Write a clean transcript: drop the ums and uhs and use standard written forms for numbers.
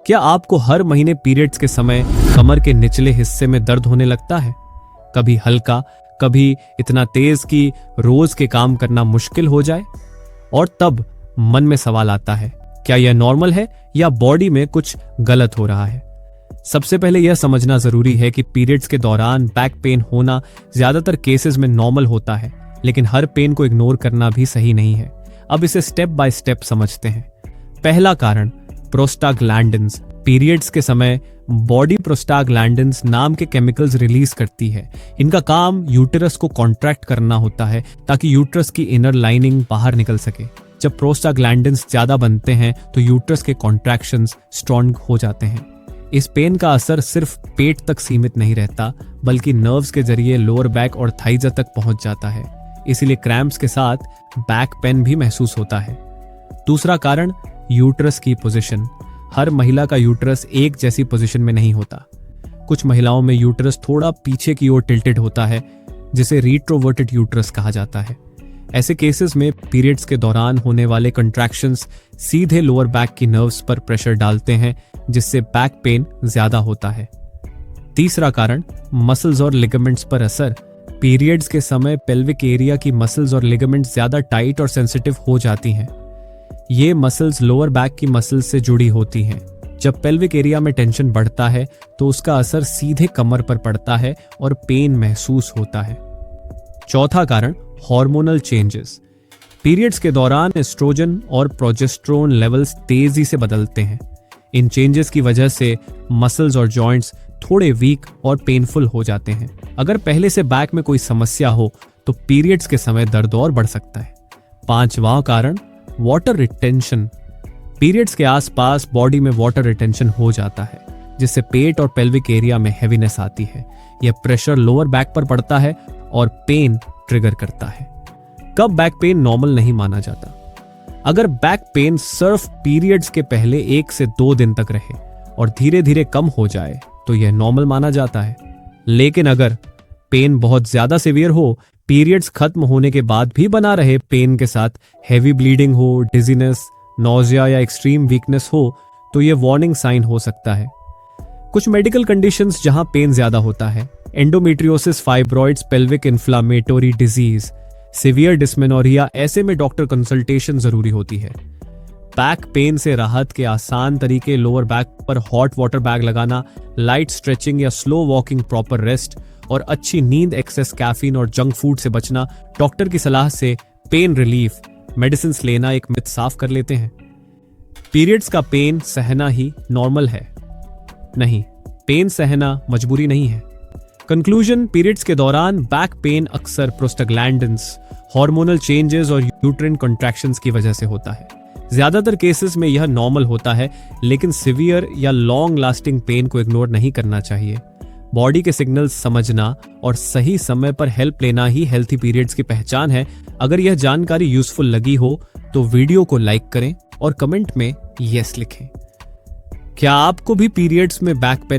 क्या आपको हर महीने पीरियड्स के समय कमर के निचले हिस्से में दर्द होने लगता है? कभी हल्का, कभी इतना तेज कि रोज के काम करना मुश्किल हो जाए? और तब मन में सवाल आता है, क्या यह नॉर्मल है या बॉडी में कुछ गलत हो रहा है? सबसे पहले यह समझना जरूरी है कि पीरियड्स के दौरान बैक पेन होना ज्यादातर केसेस में नॉर्मल होता है, लेकिन हर पेन को इग्नोर करना भी सही नहीं है। अब इसे स्टेप बाय स्टेप समझते हैं। पहला कारण, प्रोस्टाग्लैंडिन्स। पीरियड्स के समय बॉडी प्रोस्टाग्लैंडिन्स नाम के केमिकल्स रिलीज करती है। इनका काम यूटेरस को कॉन्ट्रैक्ट करना होता है ताकि यूटेरस की इनर लाइनिंग बाहर निकल सके। जब प्रोस्टाग्लैंडिन्स ज्यादा बनते हैं तो यूटेरस के कॉन्ट्रैक्शंस स्ट्रॉन्ग हो जाते हैं। इस पेन का असर सिर्फ पेट तक सीमित नहीं रहता, बल्कि नर्व्स के जरिए लोअर बैक और थाइजा तक पहुंच जाता है। इसीलिए क्रैम्प्स के साथ बैक पेन भी महसूस होता है। दूसरा कारण, यूटेरस की पोजीशन। हर महिला का यूटेरस एक जैसी पोजीशन में नहीं होता। कुछ महिलाओं में यूटेरस थोड़ा पीछे की ओर टिल्टेड होता है, जिसे रिट्रोवर्टेड यूटेरस कहा जाता है। ऐसे केसेस में पीरियड्स के दौरान होने वाले कंट्रैक्शंस सीधे लोअर बैक की नर्व्स पर प्रेशर डालते हैं, जिससे बैक पेन ज्यादा होता है। तीसरा कारण, मसल्स और लिगामेंट्स पर असर। पीरियड्स के समय पेल्विक एरिया की मसल्स और लिगामेंट्स ज्यादा टाइट और सेंसिटिव हो जाती हैं। ये मसल्स लोअर बैक की मसल्स से जुड़ी होती हैं। जब पेल्विक एरिया में टेंशन बढ़ता है तो उसका असर सीधे कमर पर पड़ता है और पेन महसूस होता है। चौथा कारण, हार्मोनल चेंजेस। पीरियड्स के दौरान एस्ट्रोजन और प्रोजेस्टेरोन लेवल्स तेजी से बदलते हैं। इन चेंजेस की वजह से मसल्स और जॉइंट्स थोड़े वीक और पेनफुल हो जाते हैं। अगर पहले से बैक में कोई समस्या हो तो पीरियड्स के समय दर्द और बढ़ सकता है। पांचवां कारण, वाटर रिटेंशन। पीरियड्स के आसपास बॉडी में वाटर रिटेंशन हो जाता है, जिससे पेट और पेल्विक एरिया में हेवीनेस आती है। यह प्रेशर लोअर बैक पर पड़ता है और पेन ट्रिगर करता है। कब बैक पेन नॉर्मल नहीं माना जाता? अगर बैक पेन सिर्फ पीरियड्स के पहले 1 से 2 दिन तक रहे और धीरे धीरे कम हो जाए तो यह नॉर्मल माना जाता है। लेकिन अगर पेन बहुत ज्यादा सीवियर हो, पीरियड्स खत्म होने के बाद भी बना रहे, पेन के साथ हैवी ब्लीडिंग हो, डिजीनेस, नोजिया या एक्सट्रीम वीकनेस हो, तो यह वार्निंग साइन हो सकता है। कुछ मेडिकल कंडीशंस जहां पेन ज्यादा होता है, endometriosis, fibroids, pelvic inflammatory disease, severe dysmenorrhea, ऐसे में डॉक्टर कंसल्टेशन जरूरी होती है। बैक पेन से राहत के आसान तरीके, लोअर बैक पर हॉट वाटर बैग लगाना, लाइट स्ट्रेचिंग या स्लो वॉकिंग, प्रॉपर रेस्ट और अच्छी नींद, एक्सेस कैफीन और जंक फूड से बचना। डॉक्टर की सलाह से पेन रिलीफ मेडिसिन लेना एक मिथ साफ कर लेते हैं। पीरियड्स का पेन सहना ही नॉर्मल है? नहीं, पेन सहना मजबूरी नहीं है। कंक्लूजन, पीरियड्स के दौरान बैक पेन अक्सर प्रोस्टाग्लैंडिन्स, हार्मोनल चेंजेस और यूट्राइन कॉन्ट्रैक्शंस की वजह से होता है। ज्यादातर केसेस में यह नॉर्मल होता है, लेकिन सिवियर या लॉन्ग लास्टिंग पेन को इग्नोर नहीं करना चाहिए। बॉडी के सिग्नल्स समझना और सही समय पर हेल्प लेना ही हेल्थी पीरियड्स की पहचान है। अगर यह जानकारी यूजफुल लगी हो तो वीडियो को लाइक करें और कमेंट में यस लिखें। क्या आपको भी पीरियड्स में बैक पेन